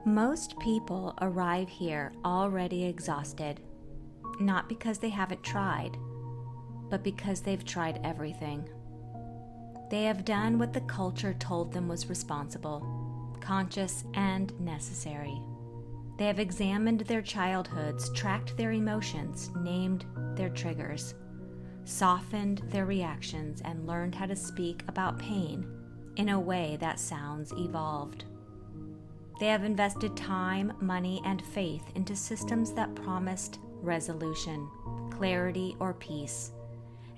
Most people arrive here already exhausted, not because they haven't tried, but because they've tried everything. They have done what the culture told them was responsible, conscious, and necessary. They have examined their childhoods, tracked their emotions, named their triggers, softened their reactions, and learned how to speak about pain in a way that sounds evolved. They have invested time, money, and faith into systems that promised resolution, clarity, or peace,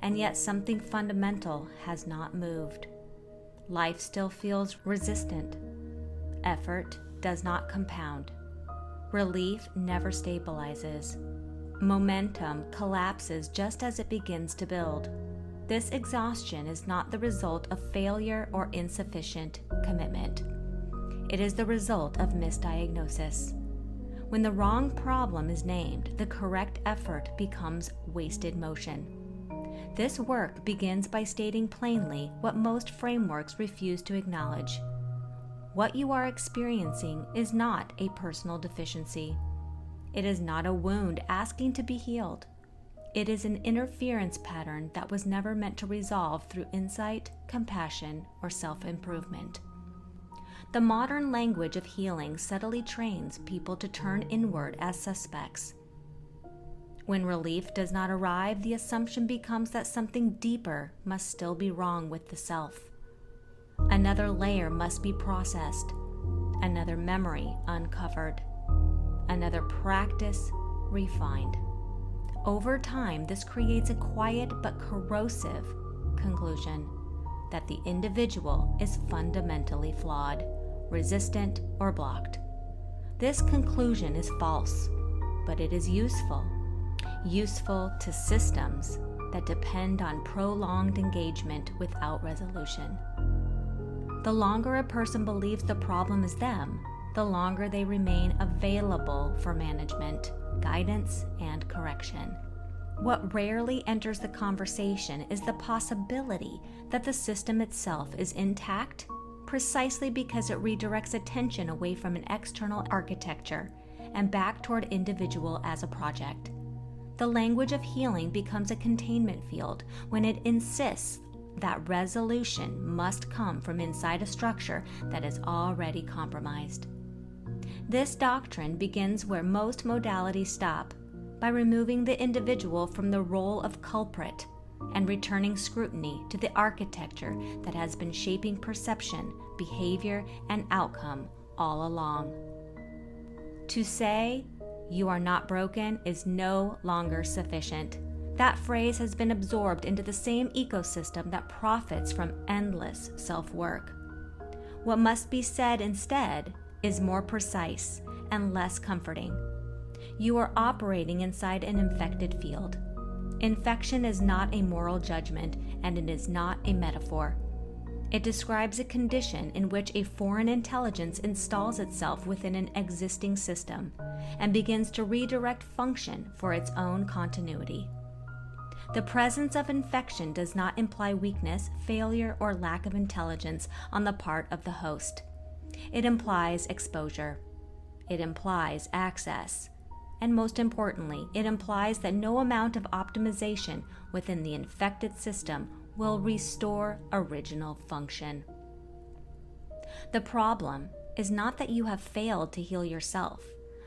and yet something fundamental has not moved. Life still feels resistant. Effort does not compound. Relief never stabilizes. Momentum collapses just as it begins to build. This exhaustion is not the result of failure or insufficient commitment. It is the result of misdiagnosis. When the wrong problem is named, the correct effort becomes wasted motion. This work begins by stating plainly what most frameworks refuse to acknowledge. What you are experiencing is not a personal deficiency. It is not a wound asking to be healed. It is an interference pattern that was never meant to resolve through insight, compassion, or self-improvement. The modern language of healing subtly trains people to turn inward as suspects. When relief does not arrive, the assumption becomes that something deeper must still be wrong with the self. Another layer must be processed, another memory uncovered, another practice refined. Over time, this creates a quiet but corrosive conclusion that the individual is fundamentally flawed, resistant, or blocked. This conclusion is false, but it is useful to systems that depend on prolonged engagement without resolution. The longer a person believes the problem is them, the longer they remain available for management, guidance, and correction. What rarely enters the conversation is the possibility that the system itself is intact precisely because it redirects attention away from an external architecture and back toward individual as a project. The language of healing becomes a containment field when it insists that resolution must come from inside a structure that is already compromised. This doctrine begins where most modalities stop, by removing the individual from the role of culprit and returning scrutiny to the architecture that has been shaping perception, behavior, and outcome all along. To say, "You are not broken," is no longer sufficient. That phrase has been absorbed into the same ecosystem that profits from endless self-work. What must be said instead is more precise and less comforting. You are operating inside an infected field. Infection is not a moral judgment, and it is not a metaphor. It describes a condition in which a foreign intelligence installs itself within an existing system and begins to redirect function for its own continuity. The presence of infection does not imply weakness, failure, or lack of intelligence on the part of the host. It implies exposure. It implies access. And most importantly, it implies that no amount of optimization within the infected system will restore original function. The problem is not that you have failed to heal yourself.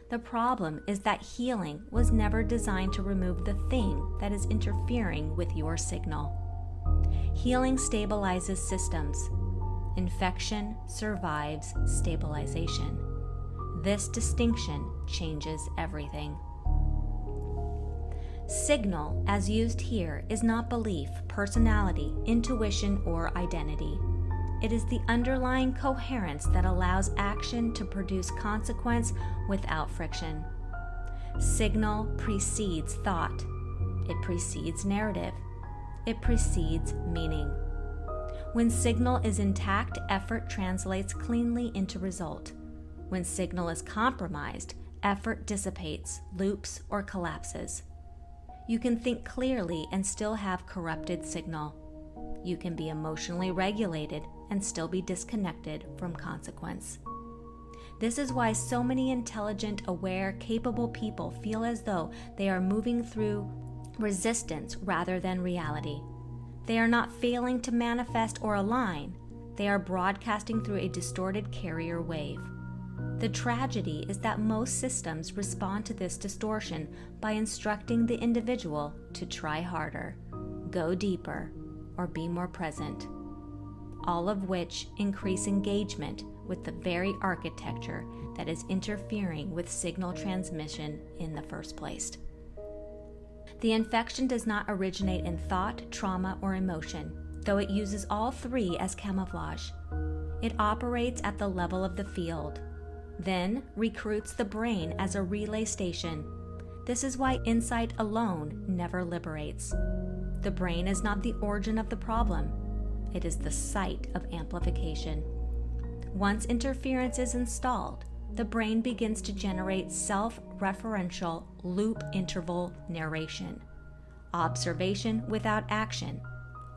The problem is that healing was never designed to remove the thing that is interfering with your signal. Healing stabilizes systems. Infection survives stabilization. This distinction changes everything. Signal, as used here, is not belief, personality, intuition, or identity. It is the underlying coherence that allows action to produce consequence without friction. Signal precedes thought. It precedes narrative. It precedes meaning. When signal is intact, effort translates cleanly into result. When signal is compromised, effort dissipates, loops, or collapses. You can think clearly and still have corrupted signal. You can be emotionally regulated and still be disconnected from consequence. This is why so many intelligent, aware, capable people feel as though they are moving through resistance rather than reality. They are not failing to manifest or align. They are broadcasting through a distorted carrier wave. The tragedy is that most systems respond to this distortion by instructing the individual to try harder, go deeper, or be more present, all of which increase engagement with the very architecture that is interfering with signal transmission in the first place. The infection does not originate in thought, trauma, or emotion, though it uses all three as camouflage. It operates at the level of the field, then recruits the brain as a relay station. This is why insight alone never liberates. The brain is not the origin of the problem. It is the site of amplification. Once interference is installed, the brain begins to generate self-referential loop interval narration, observation without action,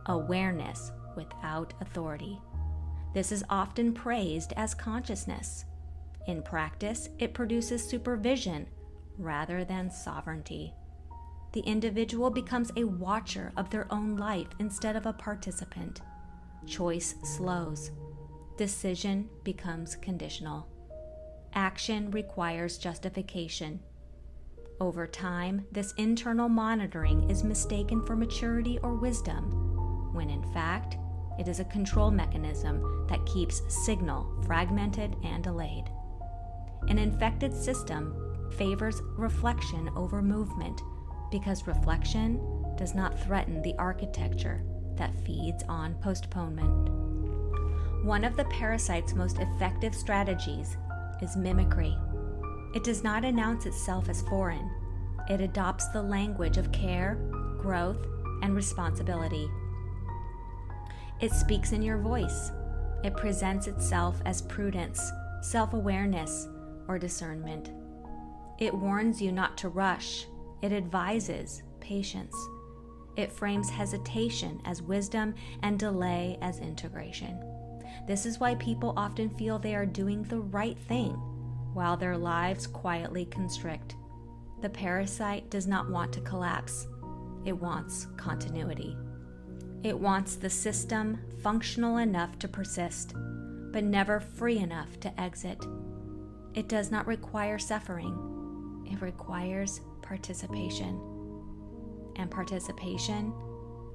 awareness without authority. This is often praised as consciousness. In practice, it produces supervision rather than sovereignty. The individual becomes a watcher of their own life instead of a participant. Choice slows. Decision becomes conditional. Action requires justification. Over time, this internal monitoring is mistaken for maturity or wisdom, when in fact, it is a control mechanism that keeps signal fragmented and delayed. An infected system favors reflection over movement because reflection does not threaten the architecture that feeds on postponement. One of the parasite's most effective strategies is mimicry. It does not announce itself as foreign. It adopts the language of care, growth, and responsibility. It speaks in your voice. It presents itself as prudence, self-awareness, or discernment. It warns you not to rush. It advises patience. It frames hesitation as wisdom and delay as integration. This is why people often feel they are doing the right thing, while their lives quietly constrict. The parasite does not want to collapse. It wants continuity. It wants the system functional enough to persist, but never free enough to exit. It does not require suffering. It requires participation. And participation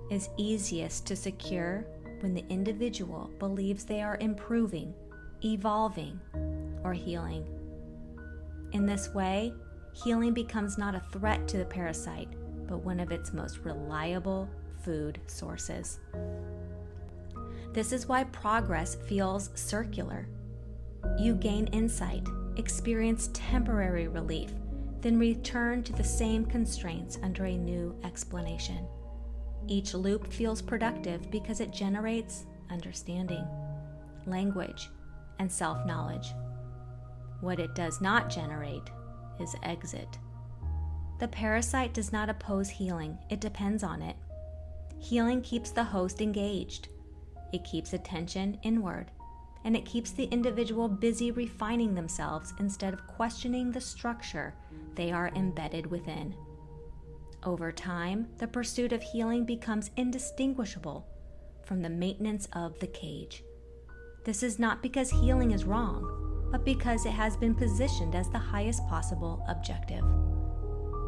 is easiest to secure when the individual believes they are improving, evolving, or healing. In this way, healing becomes not a threat to the parasite, but one of its most reliable food sources. This is why progress feels circular. You gain insight, experience temporary relief, then return to the same constraints under a new explanation. Each loop feels productive because it generates understanding, language, and self-knowledge. What it does not generate is exit. The parasite does not oppose healing, it depends on it. Healing keeps the host engaged. It keeps attention inward, and it keeps the individual busy refining themselves instead of questioning the structure they are embedded within. Over time, the pursuit of healing becomes indistinguishable from the maintenance of the cage. This is not because healing is wrong, but because it has been positioned as the highest possible objective.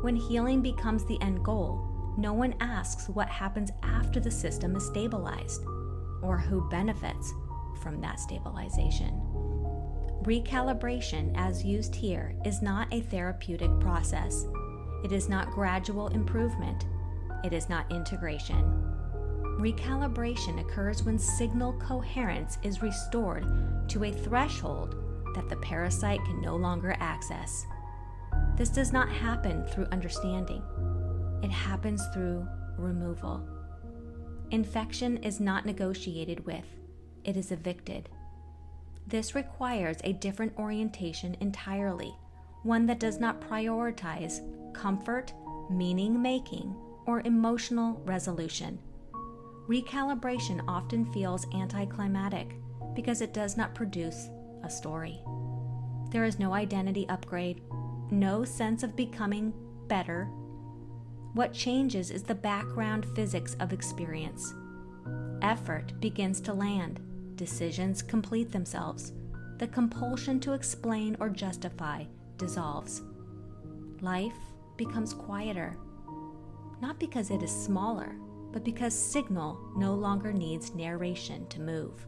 When healing becomes the end goal, no one asks what happens after the system is stabilized, or who benefits from that stabilization. Recalibration, as used here, is not a therapeutic process. It is not gradual improvement. It is not integration. Recalibration occurs when signal coherence is restored to a threshold that the parasite can no longer access. This does not happen through understanding. It happens through removal. Infection is not negotiated with. It is evicted. This requires a different orientation entirely, one that does not prioritize comfort, meaning-making, or emotional resolution. Recalibration often feels anticlimactic because it does not produce a story. There is no identity upgrade, no sense of becoming better. What changes is the background physics of experience. Effort begins to land, decisions complete themselves, the compulsion to explain or justify dissolves. Life becomes quieter, not because it is smaller, but because signal no longer needs narration to move.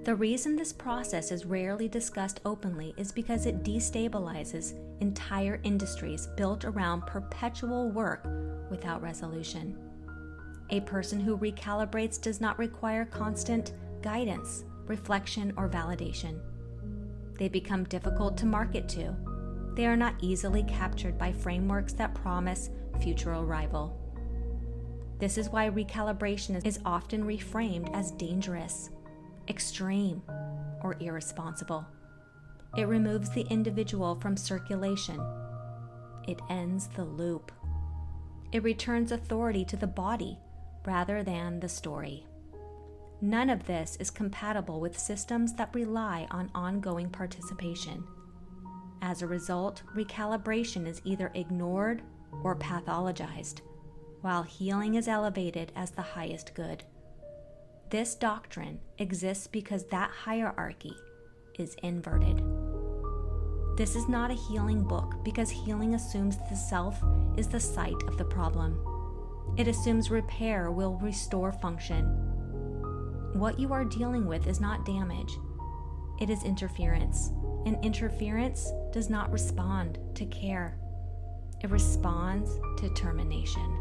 The reason this process is rarely discussed openly is because it destabilizes entire industries built around perpetual work without resolution. A person who recalibrates does not require constant guidance, reflection, or validation. They become difficult to market to. They are not easily captured by frameworks that promise future arrival. This is why recalibration is often reframed as dangerous, extreme, or irresponsible. It removes the individual from circulation. It ends the loop. It returns authority to the body rather than the story. None of this is compatible with systems that rely on ongoing participation. As a result, recalibration is either ignored or pathologized, while healing is elevated as the highest good. This doctrine exists because that hierarchy is inverted. This is not a healing book because healing assumes the self is the site of the problem. It assumes repair will restore function. What you are dealing with is not damage. It is interference, and interference does not respond to care. It responds to termination.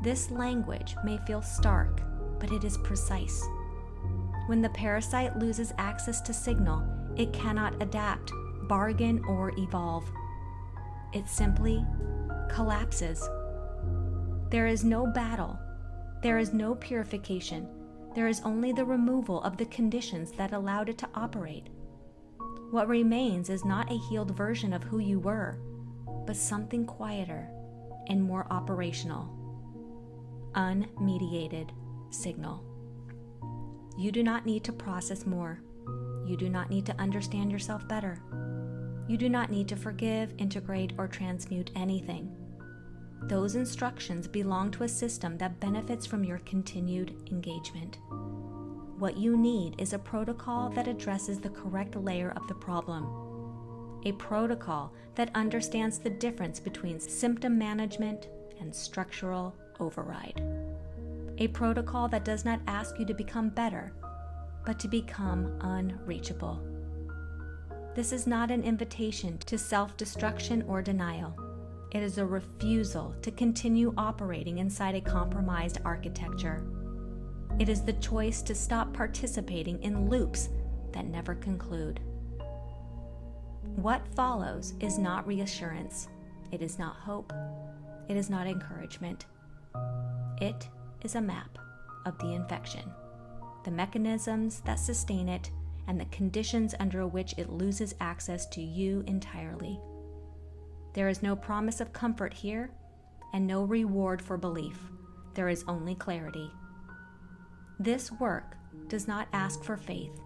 This language may feel stark, but it is precise. When the parasite loses access to signal, it cannot adapt, bargain, or evolve. It simply collapses. There is no battle. There is no purification. There is only the removal of the conditions that allowed it to operate. What remains is not a healed version of who you were, but something quieter and more operational. Unmediated signal. You do not need to process more. You do not need to understand yourself better. You do not need to forgive, integrate, or transmute anything. Those instructions belong to a system that benefits from your continued engagement. What you need is a protocol that addresses the correct layer of the problem. A protocol that understands the difference between symptom management and structural override. A protocol that does not ask you to become better, but to become unreachable. This is not an invitation to self-destruction or denial. It is a refusal to continue operating inside a compromised architecture. It is the choice to stop participating in loops that never conclude. What follows is not reassurance. It is not hope. It is not encouragement. It is a map of the infection, the mechanisms that sustain it, and the conditions under which it loses access to you entirely. There is no promise of comfort here, and no reward for belief. There is only clarity. This work does not ask for faith.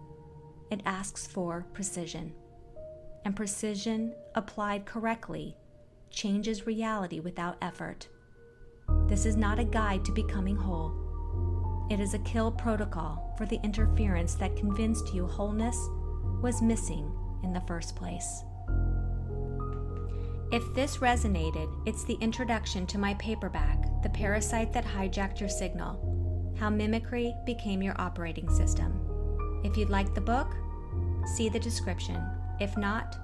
It asks for precision. And precision, applied correctly, changes reality without effort. This is not a guide to becoming whole. It is a kill protocol for the interference that convinced you wholeness was missing in the first place. If this resonated, it's the introduction to my paperback, The Parasite That Hijacked Your Signal: How Mimicry Became Your Operating System. If you'd like the book, see the description. If not,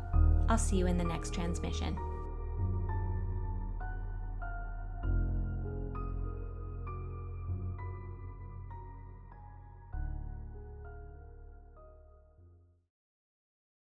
I'll see you in the next transmission.